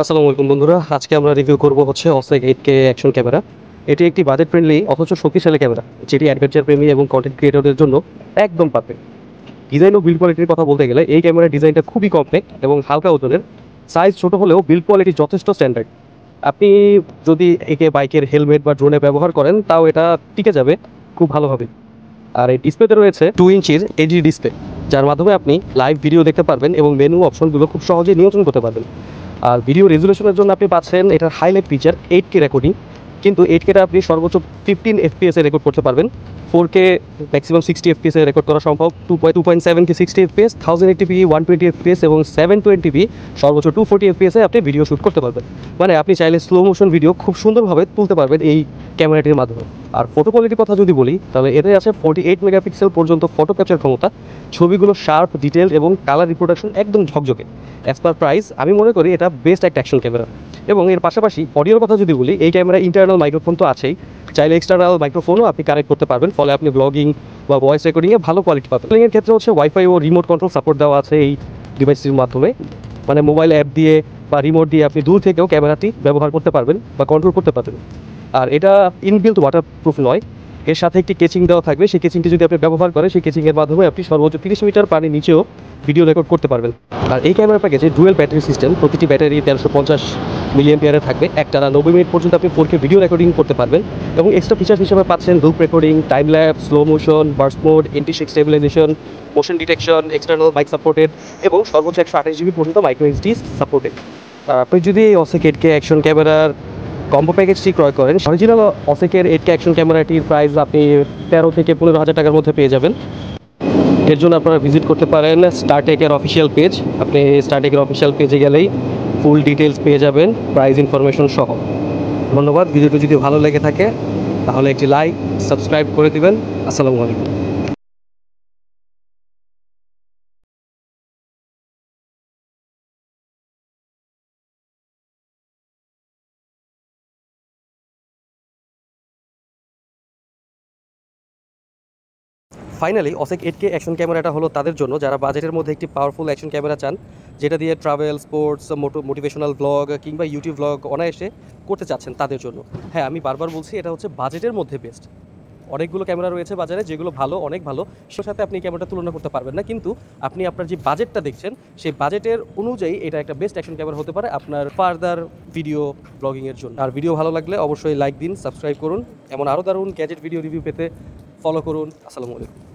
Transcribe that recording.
আসসালামু আলাইকুম বন্ধুরা, আজকে আমরা রিভিউ করব হচ্ছে OSEC 8K অ্যাকশন ক্যামেরা। এটি একটি বাজেট ফ্রেন্ডলি অথচ শক্তিশালী ক্যামেরা, যেটি অ্যাডভেঞ্চার প্রেমী এবং কন্টেন্ট ক্রিয়েটরদের জন্য একদম পারফেক্ট। ডিজাইন ও বিল্ড কোয়ালিটির কথা বলতে গেলে এই ক্যামেরার ডিজাইনটা খুবই কমপ্যাক্ট এবং হালকা ওজনের। সাইজ ছোট হলেও বিল্ড কোয়ালিটি যথেষ্ট স্ট্যান্ডার্ড। আপনি যদি একে বাইকের হেলমেট বা ড্রোনে ব্যবহার করেন তাও এটা টিকে যাবে খুব ভালোভাবে। আর এই ডিসপ্লেতে রয়েছে 2 ইঞ্চির এইচডি ডিসপ্লে, যার মাধ্যমে আপনি লাইভ ভিডিও দেখতে পারবেন এবং মেনু অপশনগুলো খুব সহজেই নিয়ন্ত্রণ করতে পারবেন। আর ভিডিও রেজুলেশনের জন্য আপনি পাচ্ছেন এটার হাইলাইট ফিচার 8K রেকর্ডিং, কিন্তু 8Kটা আপনি সর্বোচ্চ 15 FPS এ রেকর্ড করতে পারবেন। 4K ম্যাক্সিমাম 60 FPS এ রেকর্ড করা সম্ভব। 2.7K 60 FPS, 1080p 120 FPS এবং 720p সর্বোচ্চ 240 FPS এ আপনি ভিডিও শ্যুট করতে পারবেন। মানে আপনি চাইলে স্লো মোশন ভিডিও খুব সুন্দরভাবে তুলতে পারবেন এই ক্যামেরাটির মাধ্যমে। আর ফটো কোয়ালিটির কথা যদি বলি, তাহলে এতে আছে 48 মেগাপিক্সেল পর্যন্ত ফটো ক্যাপচার ক্ষমতা। ছবিগুলো শার্প, ডিটেল এবং কালার রিপ্রোডাকশন একদম ঝকঝকে। অ্যাজ পার প্রাইস আমি মনে করি এটা বেস্ট একটা অ্যাকশন ক্যামেরা। এবং এর পাশাপাশি অডিওর কথা যদি বলি, এই ক্যামেরা ইন্টারনাল মাইক্রোফোন তো আছেই, চাইলে এক্সটার্নাল মাইক্রোফোনও আপনি কানেক্ট করতে পারবেন, ফলে আপনি ব্লগিং বা ভয়েস রেকর্ডিংয়ে ভালো কোয়ালিটি পাবেন। এর ক্ষেত্রে হচ্ছে ওয়াইফাই ও রিমোট কন্ট্রোল সাপোর্ট দেওয়া আছে এই ডিভাইসটির মাধ্যমে। মানে মোবাইল অ্যাপ দিয়ে বা রিমোট দিয়ে আপনি দূর থেকেও ক্যামেরাটি ব্যবহার করতে পারবেন বা কন্ট্রোল করতে পারবেন। আর এটা ইনবিল্ট ওয়াটারপ্রুফ নয়, এর সাথে একটি কেচিং দেওয়া থাকবে। সেই কেচিংটি যদি আপনি ব্যবহার করেন, সেই কেচিংয়ের মাধ্যমে আপনি সর্বোচ্চ 30 মিটার পানির নিচেও ভিডিও রেকর্ড করতে পারবেন। আর এই ক্যামেরা প্যাকেজে ডুয়েল ব্যাটারি সিস্টেম, প্রতিটি ব্যাটারি 1350 মিলিঅ্যাম্পিয়ারের থাকবে। একটানা 90 মিনিট পর্যন্ত আপনি 4K ভিডিও রেকর্ডিং করতে পারবেন। এবং এক্সট্রা ফিচার হিসেবে পাচ্ছেন loop recording, time lapse, slow motion, burst mode, NT6 stabilisation, motion detection, external mic supported এবং সর্বোচ্চ 128 GB পর্যন্ত মাইক্রো এইচডি সাপোর্টেড। আর আপনি যদি OSEC 8K অ্যাকশন ক্যামেরার কম্বো প্যাকেজটি ক্রয় করেন, অরিজিনাল OSEC-এর 8K অ্যাকশন ক্যামেরাটির প্রাইস আপনি 13 থেকে 15,000 টাকার মধ্যে পেয়ে যাবেন। এর জন্য আপনারা ভিজিট করতে পারেন স্টারটেকের অফিসিয়াল পেজ। আপনি স্টারটেকের অফিসিয়াল পেজে গেলেই ফুল ডিটেলস পেয়ে যাবেন, প্রাইস ইনফরমেশন সহ। ধন্যবাদ। ভিডিওটি যদি ভালো লেগে থাকে তাহলে একটি লাইক, সাবস্ক্রাইব করে দিবেন। আসসালামু আলাইকুম। ফাইনালি OSEC 8K অ্যাকশন ক্যামেরাটা হলো তাদের জন্য যারা বাজেটের মধ্যে একটি পাওয়ারফুল অ্যাকশন ক্যামেরা চান, যেটা দিয়ে ট্রাভেল, স্পোর্টস, মোটিভেশনাল ব্লগ কিংবা ইউটিউব ব্লগ অনায়াসে করতে চাচ্ছেন তাদের জন্য। হ্যাঁ, আমি বারবার বলছি এটা হচ্ছে বাজেটের মধ্যে বেস্ট। অনেকগুলো ক্যামেরা রয়েছে বাজারে যেগুলো ভালো, অনেক ভালো, সেটার সাথে আপনি ক্যামেরাটা তুলনা করতে পারবেন না। কিন্তু আপনি আপনার যে বাজেটটা দেখছেন, সেই বাজেটের অনুযায়ী এটা একটা বেস্ট অ্যাকশন ক্যামেরা হতে পারে আপনার ফার্দার ভিডিও ব্লগিংয়ের জন্য। আর ভিডিও ভালো লাগলে অবশ্যই লাইক দিন, সাবস্ক্রাইব করুন। এমন আরও দারুণ গ্যাজেট ভিডিও রিভিউ পেতে ফলো করুন। আসসালামু আলাইকুম।